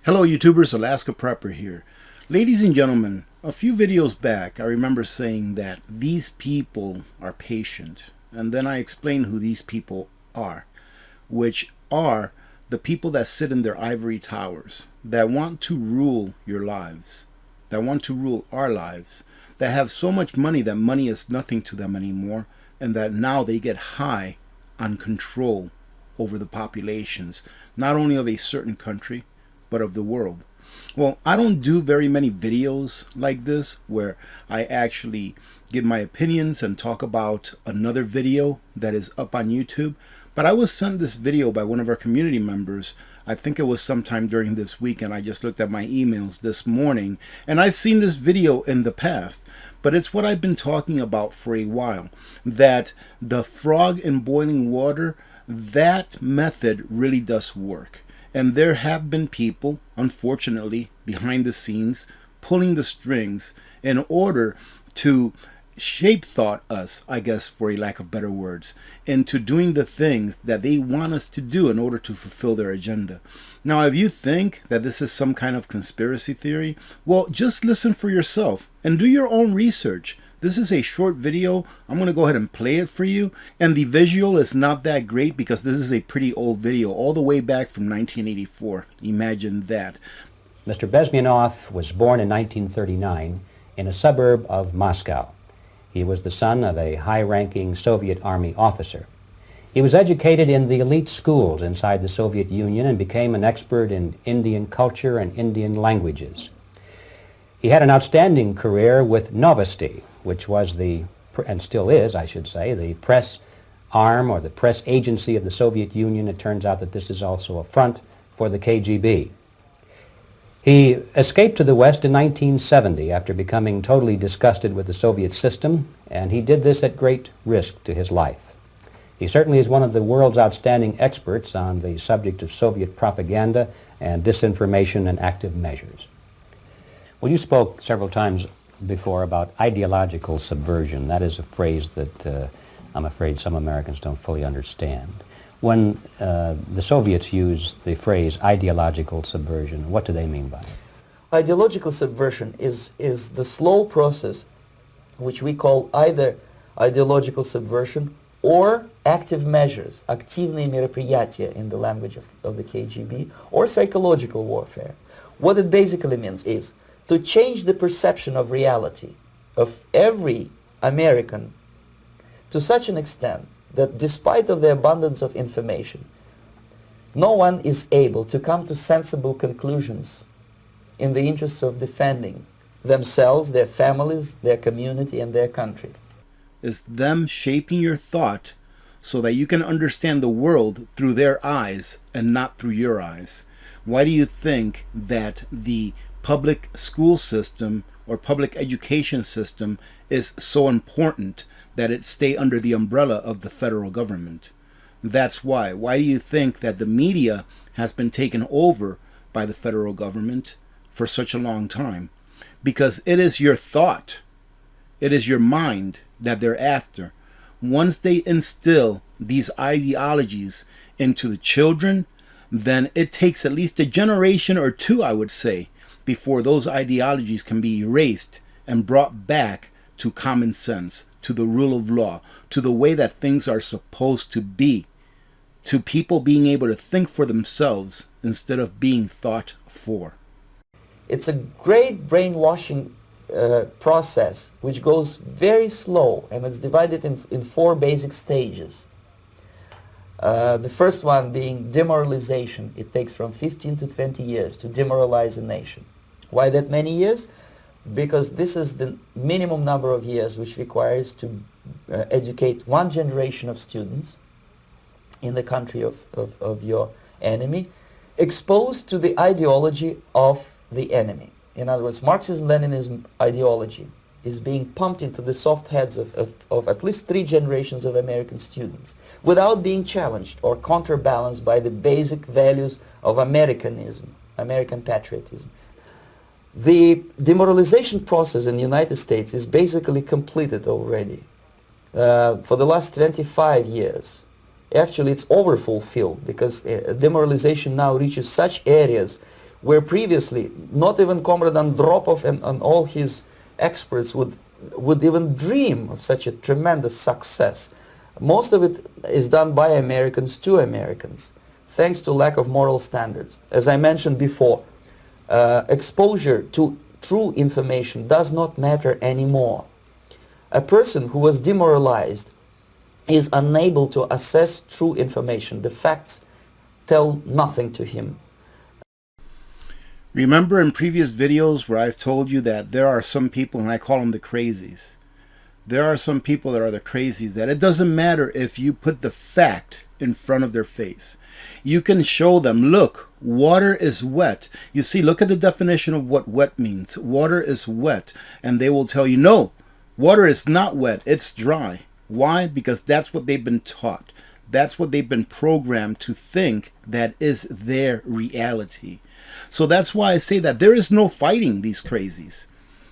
Hello YouTubers, Alaska Prepper here. Ladies and gentlemen, a few videos back I remember saying that these people are patient, and then I explained who these people are, which are the people that sit in their ivory towers, that want to rule your lives, that want to rule our lives, that have so much money that money is nothing to them anymore, and that now they get high on control over the populations, not only of a certain country, but of the world. Well, I don't do very many videos like this where I actually give my opinions and talk about another video that is up on YouTube, but I was sent this video by one of our community members. I think it was sometime during this week, and I just looked at my emails this morning, and I've seen this video in the past, but it's what I've been talking about for a while, that the frog in boiling water, that method really does work. And there have been people, unfortunately, behind the scenes, pulling the strings in order to shape thought us, I guess, for a lack of better words, into doing the things that they want us to do in order to fulfill their agenda. Now, if you think that this is some kind of conspiracy theory, well, just listen for yourself and do your own research. This is a short video. I'm going to go ahead and play it for you. And the visual is not that great because this is a pretty old video, all the way back from 1984. Imagine that. Mr. Bezmenov was born in 1939 in a suburb of Moscow. He was the son of a high-ranking Soviet Army officer. He was educated in the elite schools inside the Soviet Union and became an expert in Indian culture and Indian languages. He had an outstanding career with Novosti, which was and still is, I should say, the press arm or the press agency of the Soviet Union. It turns out that this is also a front for the KGB. He escaped to the West in 1970 after becoming totally disgusted with the Soviet system, and he did this at great risk to his life. He certainly is one of the world's outstanding experts on the subject of Soviet propaganda and disinformation and active measures. Well, you spoke several times before about ideological subversion. That is a phrase that I'm afraid some Americans don't fully understand. When the Soviets use the phrase ideological subversion, what do they mean by it? Ideological subversion is the slow process which we call either ideological subversion or active measures, активные мероприятия in the language of the KGB, or psychological warfare. What it basically means is to change the perception of reality of every American to such an extent that despite of the abundance of information, no one is able to come to sensible conclusions in the interests of defending themselves, their families, their community, and their country. It's them shaping your thought so that you can understand the world through their eyes and not through your eyes. Why do you think that the public school system or public education system is so important that it stay under the umbrella of the federal government? That's why. Why do you think that the media has been taken over by the federal government for such a long time? Because it is your thought, it is your mind that they're after. Once they instill these ideologies into the children, then it takes at least a generation or two, I would say, before those ideologies can be erased and brought back to common sense, to the rule of law, to the way that things are supposed to be, to people being able to think for themselves instead of being thought for. It's a great brainwashing process which goes very slow, and it's divided in four basic stages. The first one being demoralization. It takes from 15 to 20 years to demoralize a nation. Why that many years? Because this is the minimum number of years which requires to educate one generation of students in the country of your enemy, exposed to the ideology of the enemy. In other words, Marxism-Leninism ideology is being pumped into the soft heads of at least 3 generations of American students without being challenged or counterbalanced by the basic values of Americanism, American patriotism. The demoralization process in the United States is basically completed already. For the last 25 years, actually it's overfulfilled because demoralization now reaches such areas where previously not even Comrade Andropov and all his experts would even dream of such a tremendous success. Most of it is done by Americans to Americans, thanks to lack of moral standards. As I mentioned before, exposure to true information does not matter anymore. A person who was demoralized is unable to assess true information. The facts tell nothing to him. Remember in previous videos where I've told you that there are some people, and I call them the crazies. There are some people that are the crazies, that it doesn't matter if you put the fact in front of their face. You can show them, look, water is wet. You see, look at the definition of what wet means. Water is wet. And they will tell you, no, water is not wet, it's dry. Why? Because that's what they've been taught. That's what they've been programmed to think that is their reality. So that's why I say that there is no fighting these crazies.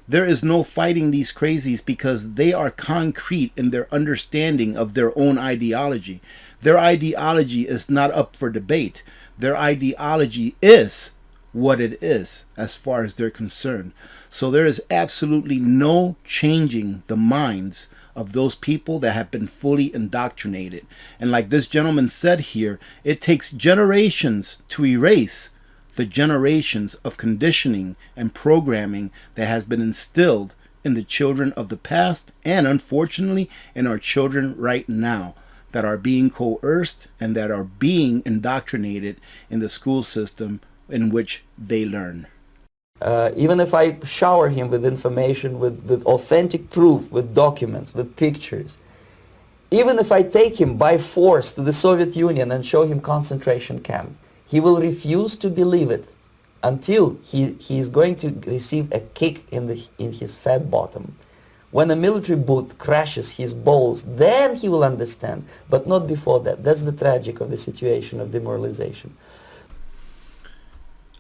There is no fighting these crazies because they are concrete in their understanding of their own ideology. Their ideology is not up for debate. Their ideology is what it is as far as they're concerned. So there is absolutely no changing the minds of those people that have been fully indoctrinated. And like this gentleman said here, it takes generations to erase the generations of conditioning and programming that has been instilled in the children of the past and unfortunately in our children right now that are being coerced and that are being indoctrinated in the school system in which they learn. Even if I shower him with information, with authentic proof, with documents, with pictures, even if I take him by force to the Soviet Union and show him concentration camp, he will refuse to believe it until he is going to receive a kick in his fat bottom. When a military boot crashes his balls, then he will understand, but not before that. That's the tragic of the situation of demoralization.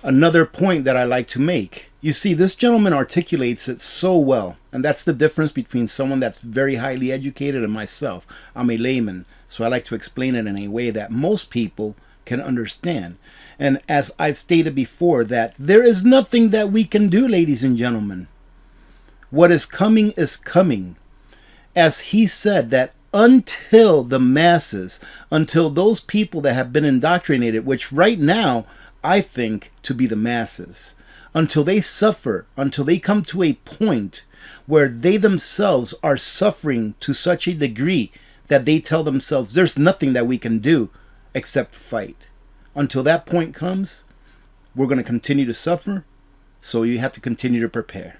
Another point that I like to make, you see, this gentleman articulates it so well, and that's the difference between someone that's very highly educated and myself. I'm a layman, so I like to explain it in a way that most people can understand. And as I've stated before, that there is nothing that we can do, ladies and gentlemen. What is coming is coming. As he said, that until the masses, until those people that have been indoctrinated, which right now I think to be the masses, until they suffer, until they come to a point where they themselves are suffering to such a degree that they tell themselves there's nothing that we can do except fight. Until that point comes, we're going to continue to suffer, so you have to continue to prepare.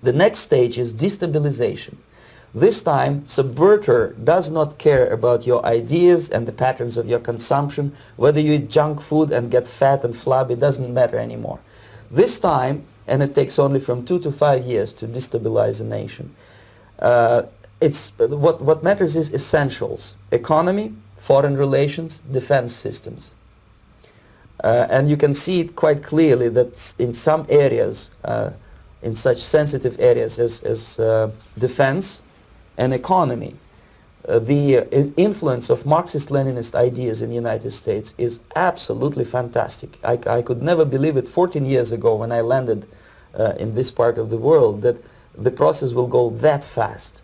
The next stage is destabilization. This time, subverter does not care about your ideas and the patterns of your consumption. Whether you eat junk food and get fat and flabby, it doesn't matter anymore. This time, and it takes only from 2 to 5 years to destabilize a nation, what matters is essentials: economy, foreign relations, defense systems. And you can see it quite clearly that in some areas, in such sensitive areas as defense and economy, the influence of Marxist-Leninist ideas in the United States is absolutely fantastic. I could never believe it 14 years ago when I landed in this part of the world that the process will go that fast.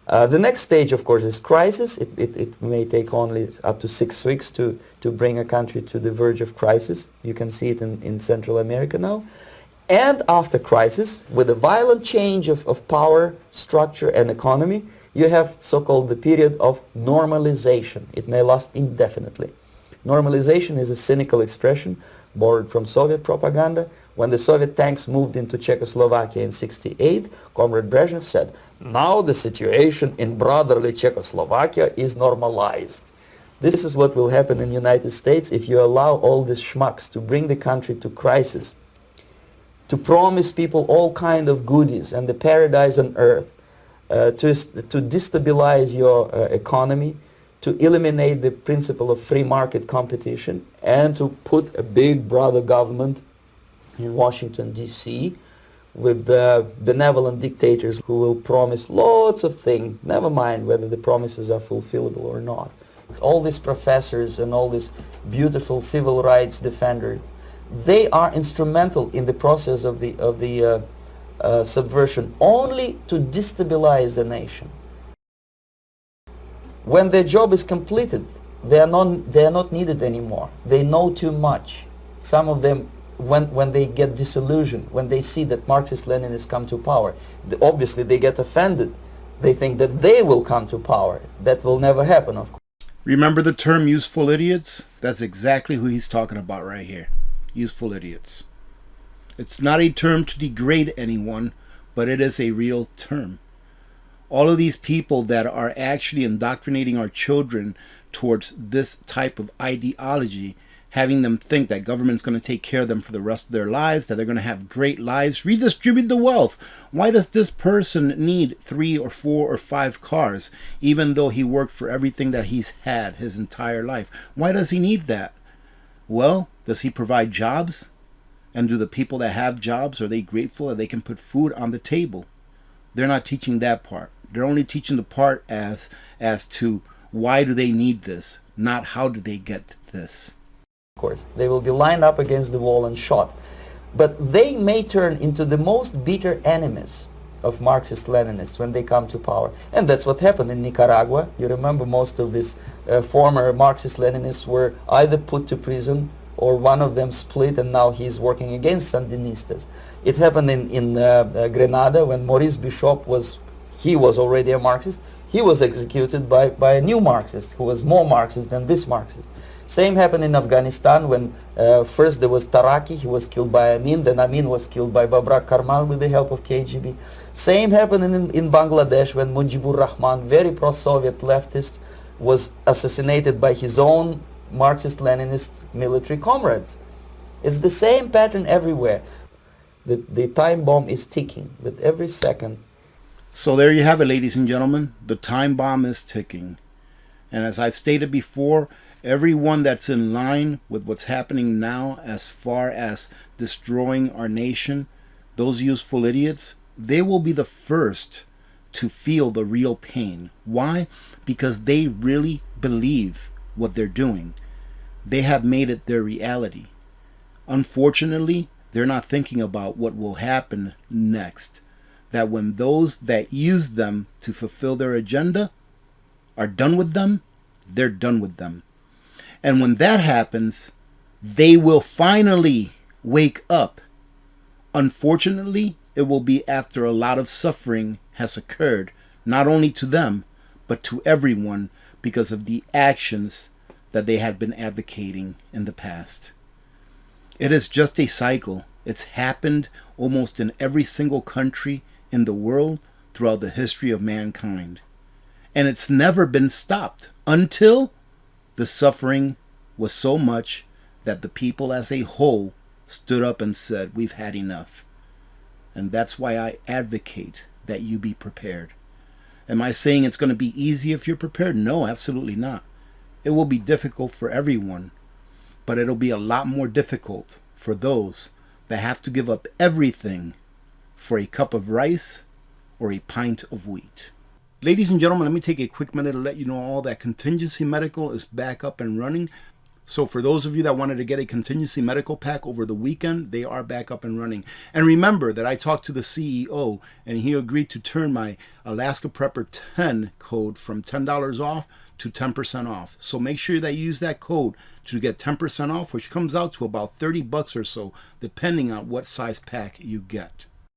The next stage, of course, is crisis. It may take only up to 6 weeks to bring a country to the verge of crisis. You can see it in Central America now. And after crisis, with a violent change of power, structure and economy, you have so-called the period of normalization. It may last indefinitely. Normalization is a cynical expression borrowed from Soviet propaganda. When the Soviet tanks moved into Czechoslovakia in '68, Comrade Brezhnev said, "Now the situation in brotherly Czechoslovakia is normalized." This is what will happen in the United States if you allow all these schmucks to bring the country to crisis, to promise people all kind of goodies and the paradise on earth, to destabilize your economy, to eliminate the principle of free market competition, and to put a big brother government in Washington, D.C., with benevolent dictators who will promise lots of things, never mind whether the promises are fulfillable or not. All these professors and all these beautiful civil rights defenders, They are instrumental in the process of the subversion only to destabilize the nation. When their job is completed, they are not needed anymore. They know too much. Some of them, when they get disillusioned, when they see that Marxist-Leninists come to power, obviously they get offended. They think that they will come to power. That will never happen, of course. Remember the term useful idiots? That's exactly who he's talking about right here. Useful idiots. It's not a term to degrade anyone, but it is a real term. All of these people that are actually indoctrinating our children towards this type of ideology, having them think that government's going to take care of them for the rest of their lives, that they're going to have great lives, redistribute the wealth. Why does this person need 3 or 4 or 5 cars, even though he worked for everything that he's had his entire life? Why does he need that? Well, does he provide jobs? And do the people that have jobs, are they grateful that they can put food on the table? They're not teaching that part. They're only teaching the part as to why do they need this, not how do they get this. Of course, they will be lined up against the wall and shot. But they may turn into the most bitter enemies of Marxist-Leninists when they come to power. And that's what happened in Nicaragua. You remember most of these former Marxist-Leninists were either put to prison or one of them split, and now he's working against Sandinistas. It happened in Grenada when Maurice Bishop was already a Marxist. He was executed by a new Marxist who was more Marxist than this Marxist. Same happened in Afghanistan when first there was Taraki, he was killed by Amin, then Amin was killed by Babrak Karmal with the help of KGB. Same happened in Bangladesh when Mujibur Rahman, very pro-Soviet leftist, was assassinated by his own Marxist-Leninist military comrades. It's the same pattern everywhere. The time bomb is ticking with every second. So there you have it, ladies and gentlemen. The time bomb is ticking. And as I've stated before, everyone that's in line with what's happening now as far as destroying our nation, those useful idiots, they will be the first to feel the real pain. Why? Because they really believe what they're doing. They have made it their reality. Unfortunately, they're not thinking about what will happen next. That when those that use them to fulfill their agenda are done with them, they're done with them. And when that happens, they will finally wake up. Unfortunately, it will be after a lot of suffering has occurred, not only to them, but to everyone because of the actions that they had been advocating in the past. It is just a cycle. It's happened almost in every single country in the world throughout the history of mankind. And it's never been stopped until the suffering was so much that the people as a whole stood up and said, we've had enough. And that's why I advocate that you be prepared. Am I saying it's going to be easy if you're prepared? No, absolutely not. It will be difficult for everyone, but it'll be a lot more difficult for those that have to give up everything for a cup of rice or a pint of wheat. Ladies and gentlemen, let me take a quick minute to let you know all that Contingency Medical is back up and running. So for those of you that wanted to get a contingency medical pack over the weekend, they are back up and running. And remember that I talked to the CEO and he agreed to turn my Alaska Prepper 10 code from $10 off to 10% off. So make sure that you use that code to get 10% off, which comes out to about $30 or so, depending on what size pack you get.